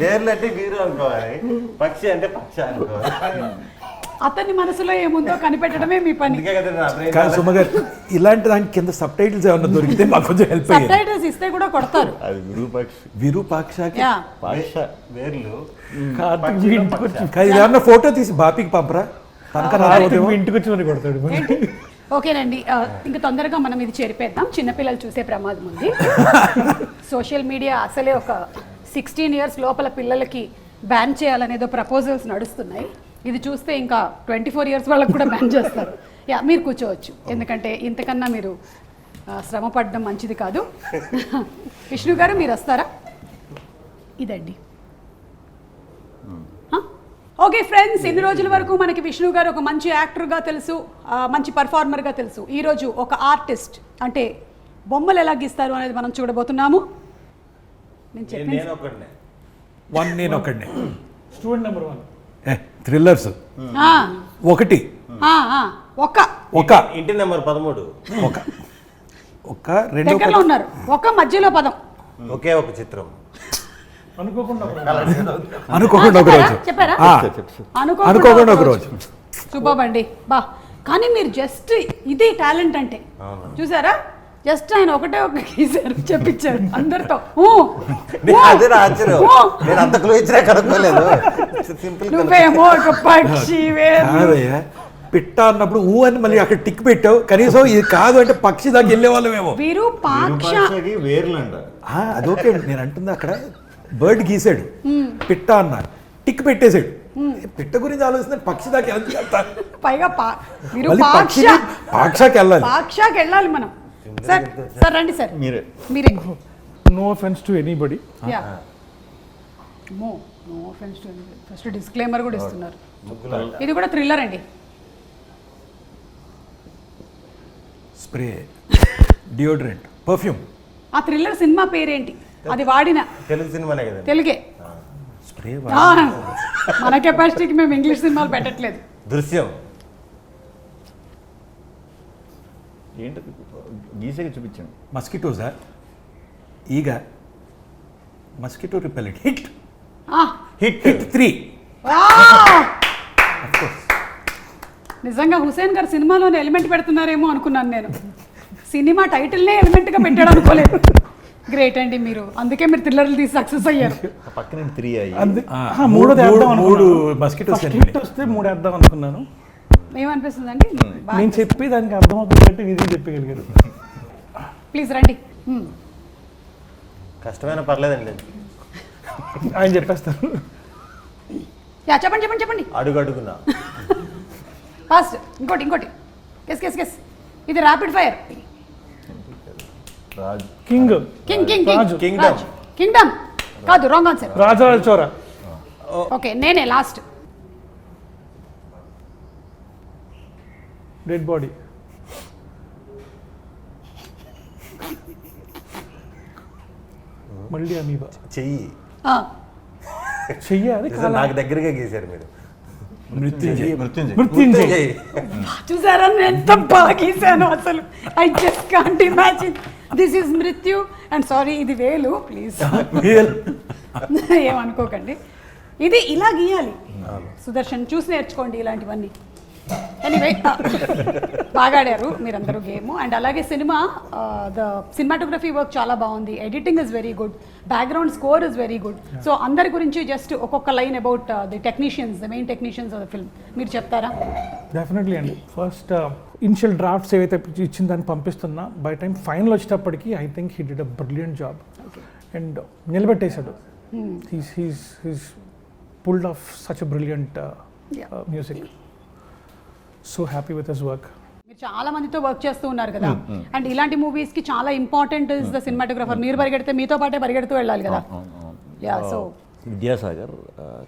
వేర్లు అంటే వీరు అనుకోవాలి, పక్షి అంటే పక్ష అనుకోవాలి. అతని మనసులో ఏముందో కనిపెట్టడమే మీ పని. అందుకే కదా నా brain కాదు సుమ గారు, ఇలాంటి దానికి కింద సబ్ టైటిల్స్ ఏమన్నా దొరికితే మాకు కొంచెం హెల్ప్ సబ్ అయ్యేది. టైటిల్స్ ఇస్తే కూడా కొడతారు. అది విరూపాక్షి విరూపాక్షకి యా పాక్ష వేర్లు కార్తీక్ మీ ఇంటికి వచ్చి కాదు, ఇది ఏమన్నా ఫోటో తీసి బాపీకి పంపరా తనకన్నా కార్తీక్ మీ ఇంటికి వచ్చి మరి కొడతాడు. ఏంటి? ఓకేనండి, ఇంకా తొందరగా మనం ఇది చేరిపేద్దాం. చిన్నపిల్లలు చూసే ప్రమాదం ఉంది. సోషల్ మీడియా అసలే ఒక 16 years లోపల పిల్లలకి బ్యాన్ చేయాలనేదో ప్రపోజల్స్ నడుస్తున్నాయి. ఇది చూస్తే ఇంకా 24 years వాళ్ళకి కూడా బ్యాన్ చేస్తారు. యా, మీరు కూర్చోవచ్చు, ఎందుకంటే ఇంతకన్నా మీరు శ్రమ పడడం మంచిది కాదు. విష్ణు గారు మీరు వస్తారా? ఇదండి. ఓకే ఫ్రెండ్స్, ఇన్ని రోజుల వరకు మనకి విష్ణు గారు ఒక మంచి యాక్టర్గా తెలుసు, మంచి పర్ఫార్మర్గా తెలుసు. ఈరోజు ఒక ఆర్టిస్ట్, అంటే బొమ్మలు ఎలా గీస్తారు అనేది మనం చూడబోతున్నాము. నేను చెప్పింది నేను ఒకడినే. నేను ఒకడిని. Student number 1. థ్రిల్లర్స్ ఆ, ఒకటి ఆ, ఆ, ఒక ఒక ఇంటి నెంబర్ 13. ఒక ఒక రెండో దగ్గరలో ఉన్నారు. ఒక మధ్యలో పదం. ఒకే ఒక చిత్రం. అనుకోకుండా అనుకోకుండా ఒక రోజు. చెప్పారా? ఆ, చెప్పు అనుకోకుండా ఒక రోజు. శుభమండి బా. కానీ మీరు జస్ట్ ఇది టాలెంట్ అంటే, చూసారా? జస్ట్ ఆయన ఒకటే ఒక గీసారు, చెప్పించారు అందరితో. అదే నా ఆశ్చర్యం, నేను అంత క్లూ ఇచ్చినా కనుక్కోలేదు. సింపుల్. నువ్వేమో ఒక పక్షివే. కాదయ్యా, పిట్ట అన్నప్పుడు ఊ అని మళ్ళీ అక్కడ టిక్ పెట్టావు. కనీసం ఇది కాదు అంటే పక్షి దాకా వెళ్ళే వాళ్ళమేమో. విరూపాక్ష. విరూపాక్షకి వేర్లు అంట. అదొకే నేను అంటుంది, అక్కడ బర్డ్ గీసాడు, పిట్ట అన్న టిక్ పెట్టేశాడు. పిట్ట గురించి ఆలోచిస్తే పక్షి దాకా వెళ్తా. పైగా మళ్ళీ విరూపాక్ష. పక్షి పాక్షాకి వెళ్ళాలి. పాక్షాకి వెళ్ళాలి మనం. సార్ సార్ రండి సార్. మీరే మీరే. No offence to anybody. Yeah. No offence to anybody. First disclaimer కూడా ఇస్తున్నారు. ఇది కూడా థ్రిల్లర్ అండి. Spray, deodorant, perfume. ఆ థ్రిల్లర్ సినిమా పేరేంటి? అది వాడిన తెలుగు సినిమానే కదా. తెలుగే. స్ప్రే ఆ, మన కెపాసిటీకి మేము ఇంగ్లీష్ సినిమాలు పెట్టట్లేదు. దృశ్యం. ఏంటి గీసేకి చూపించాను. మస్కిటోసా? ఈగ, మస్కిటో రిపెలెంట్. హిట్ ఆ, హిట్. హిట్ 3. నిజంగా హుసేన్ గారు సినిమాలోనే ఎలిమెంట్ పెడుతున్నారేమో అనుకున్నాను నేను. సినిమా టైటిల్నే ఎలిమెంట్గా పెట్టాడు అనుకోలేదు. గ్రేట్ అండి మీరు, అందుకే మీరు థ్రిల్లర్లు తీసి సక్సెస్ అయ్యారు. పక్కన 3 అయ్యి మూడోది వేద్దాం మూడు అనుకున్నాను. మస్కిటోస్ ఫస్ట్ హిట్ వస్తే 3 వేద్దాం అనుకున్నాను. ఏమనిపిస్తుందండి? నేను చెప్పి దానికి అర్థమవుతున్నట్టు ఇది చెప్పగలిగారు. ప్లీజ్ రండి. కష్టమైన పర్లేదండి. ఆయన చెప్పేస్తారు. యా, చెప్పండి చెప్పండి చెప్పండి. అడుగడుగునా. ఫాస్ట్. ఇంకోటి కెస్ కెస్ కెస్. ఇది ర్యాపిడ్ ఫైర్. రాజు కింగ్ కింగ్ కింగ్ రాజు. కింగ్ కింగ్డమ్ కాదు, రాంగ్ ఆన్సర్. రాజరాజ చోర. ఓకే, నేనే లాస్ట్. Dead body. మళ్ళీ అమీబా. చెయ్యి. చెయ్యాలి. నిజం, నాకు దగ్గరగా గీశారు మీరు. మృత్యుంజయ్. మృత్యుంజయ్. చూసారా నేను ఎంత బాగా గీసాను అసలు. I just can't imagine. This is మృత్యు అండ్ సారీ, ఇది వేలు, ప్లీజ్ ఏమనుకోకండి. ఇది ఇలా గీయాలి. సుదర్శన్ చూసి నేర్చుకోండి ఇలాంటివన్నీ. ఎనీవే, బాగా ఆడారు మీరందరూ గేమ్. అండ్ అలాగే సినిమా, ద సినిమాటోగ్రఫీ వర్క్ చాలా బాగుంది, editing is very good, background score is very good. So అందరి గురించి జస్ట్ ఒక్కొక్క line about the technicians, the main technicians of the film మీరు చెప్తారా? డెఫినెట్లీ అండి. ఫస్ట్ ఇనిషియల్ డ్రాఫ్ట్స్ ఏవైతే ఇచ్చిన దాన్ని పంపిస్తున్నా, బై టైం ఫైనల్ వచ్చేటప్పటికి I think he did a brilliant job. And నిలబెట్టేశాడు. He's pulled off such a brilliant music. So happy with his work. మీరు చాలా మందితో వర్క్ చేస్తూ ఉన్నారు కదా, అండ్ ఇలాంటి మూవీస్ కి చాలా ఇంపార్టెంట్ ఇస్ ద సినిమాటోగ్రఫర్. మీరు పరిగెడితే మీతో పాటే పరిగెడుతూ వెళ్ళాలి కదా. యా, సో విద్యాసాగర్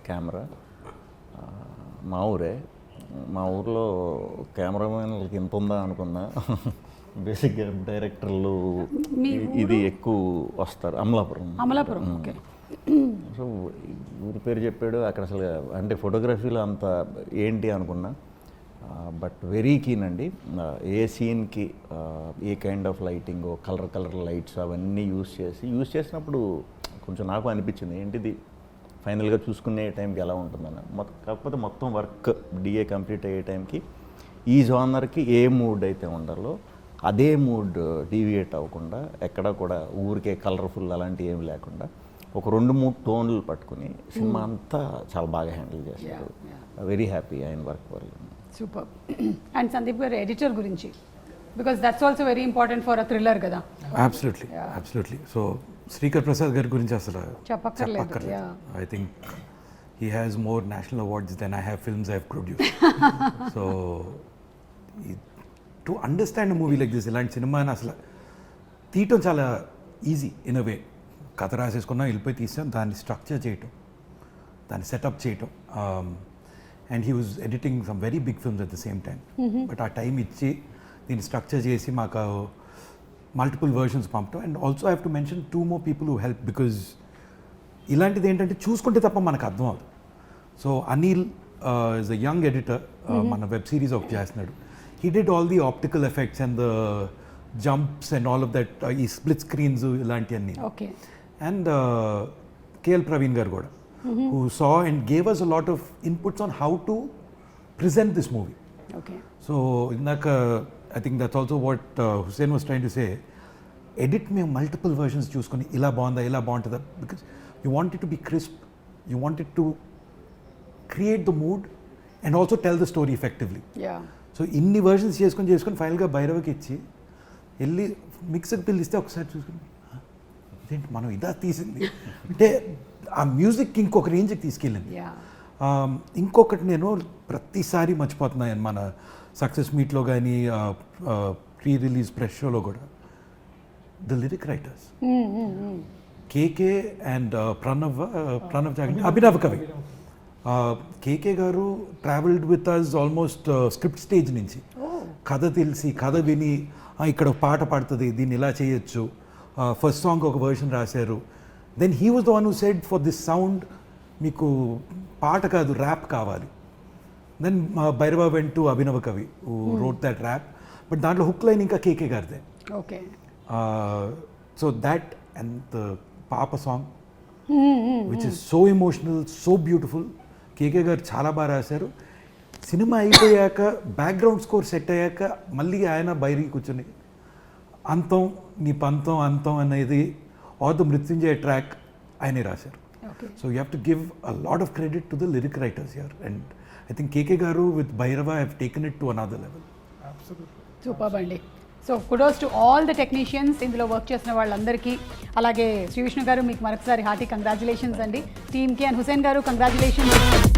కెమెరా మా ఊరే. మా ఊర్లో కెమెరామెన్లకి ఎంత ఉందా అనుకున్నా. బేసిక్గా డైరెక్టర్లు ఇది ఎక్కువ వస్తారు. అమలాపురం. ఓకే. సో ఊరి పేరు చెప్పాడు అక్కడ అసలు, అంటే ఫోటోగ్రఫీలో అంత ఏంటి అనుకున్నా. బట్ వెరీ కీన్ అండి. ఏ సీన్కి ఏ kind of lighting, colour lights అవన్నీ యూస్ చేసినప్పుడు కొంచెం నాకు అనిపించింది ఏంటిది ఫైనల్గా చూసుకునే టైంకి ఎలా ఉంటుందని. కాకపోతే మొత్తం వర్క్ డిఏ కంప్లీట్ అయ్యే టైంకి ఈ జోనర్కి ఏ మూడ్ అయితే ఉండాలో అదే మూడ్ డీవియేట్ అవ్వకుండా, ఎక్కడ కూడా ఊరికే కలర్ఫుల్ అలాంటివి ఏమి లేకుండా ఒక 2-3 టోన్లు పట్టుకుని సినిమా అంతా చాలా బాగా హ్యాండిల్ చేస్తారు. వెరీ హ్యాపీ ఆయన వర్క్ వల్ల. Super. And Sandeep garu editor గురించి, because that's also very important for a thriller కదా. అబ్సల్యూట్లీ. సో శ్రీకర్ ప్రసాద్ గారి గురించి అసలు చెప్పక్కర్లేదు. I think he has more national awards than I have films I have produce. So to understand movie like this, ఇలాంటి సినిమాని అసలు తీయటం చాలా ఈజీ ఇన్ అ వే. కథ రాసేసుకున్నాం, వెళ్ళిపోయి తీసాం, దాన్ని స్ట్రక్చర్ చేయటం, దాన్ని సెటప్ చేయటం. And he was editing some very big films at the same time. But ఆ టైం ఇచ్చి దీన్ని స్ట్రక్చర్ చేసి మాకు మల్టిపుల్ వర్షన్స్ పంపటం. And also I have to mention 2 more people who help, because ఇలాంటిది ఏంటంటే చూసుకుంటే తప్ప మనకు అర్థం అవుతుంది. So Anil is a young editor, మన వెబ్ సిరీస్ ఒకటి చేస్తున్నాడు. He did all the optical effects and the jumps and all of that, ఈ split screens ఇలాంటివన్నీ. Okay. And KL Praveen garu kuda, who saw and gave us a lot of inputs on how to present this movie. Okay. So indaka I think that's also what Hussein was trying to say. Edit మేము multiple versions చూసుకొని ఇలా బాగుందా ఇలా బాగుంటుందా, because you want it to be crisp, you want it to create the mood and also tell the story effectively. Yeah. So ఇన్ని versions చేసుకొని ఫైనల్గా భైరవకి ఇచ్చి వెళ్ళి మిక్సర్ పిలిస్తే ఒకసారి చూసుకుని ఇదేంటి మనం ఇదా తీసింది అంటే ఆ మ్యూజిక్ ఇంకొక రేంజ్కి తీసుకెళ్ళింది. ఇంకొకటి నేను ప్రతిసారి మర్చిపోతున్నాను, మన సక్సెస్ మీట్లో కానీ ప్రీ రిలీజ్ ప్రెస్ షోలో కూడా, the lyric writers KK and Pranav జాగండి, Abhinav Kavi. KK garu travelled with us almost script stage నుంచి, కథ తెలిసి కథ విని ఇక్కడ పాట పాడుతుంది దీన్ని ఇలా చేయొచ్చు, ఫస్ట్ సాంగ్ ఒక వర్షన్ రాశారు. Then he was the one who said for this sound మీకు పాట కాదు ర్యాప్ కావాలి. Then Bhairava vent to Abhinava Kavi who wrote that rap, but దాంట్లో హుక్ లైన్ ఇంకా కేకే గారిదే. Okay. So that and the పాప song which is so emotional, so beautiful. KK garu చాలా బాగా రాశారు. సినిమా అయిపోయాక బ్యాక్గ్రౌండ్ స్కోర్ సెట్ అయ్యాక మళ్ళీ ఆయన బైరి కూర్చొని అంతం నీ పంతం అంతం అనేది ఆర్ ద మృత్యుంజయ ట్రాక్ ఆయనే రాశారు. So you have to give a lot of credit to the lyric writers here. And I think KK garu with Bhairava have taken it to another level. Super అండి. So kudos to all the technicians, ఇందులో work చేసిన వాళ్ళందరికీ. అలాగే శ్రీ విష్ణు గారు మీకు మరొకసారి hearty congratulations అండి టీమ్కి. అండ్ హుసేన్ గారు కంగ్రాచులేషన్స్.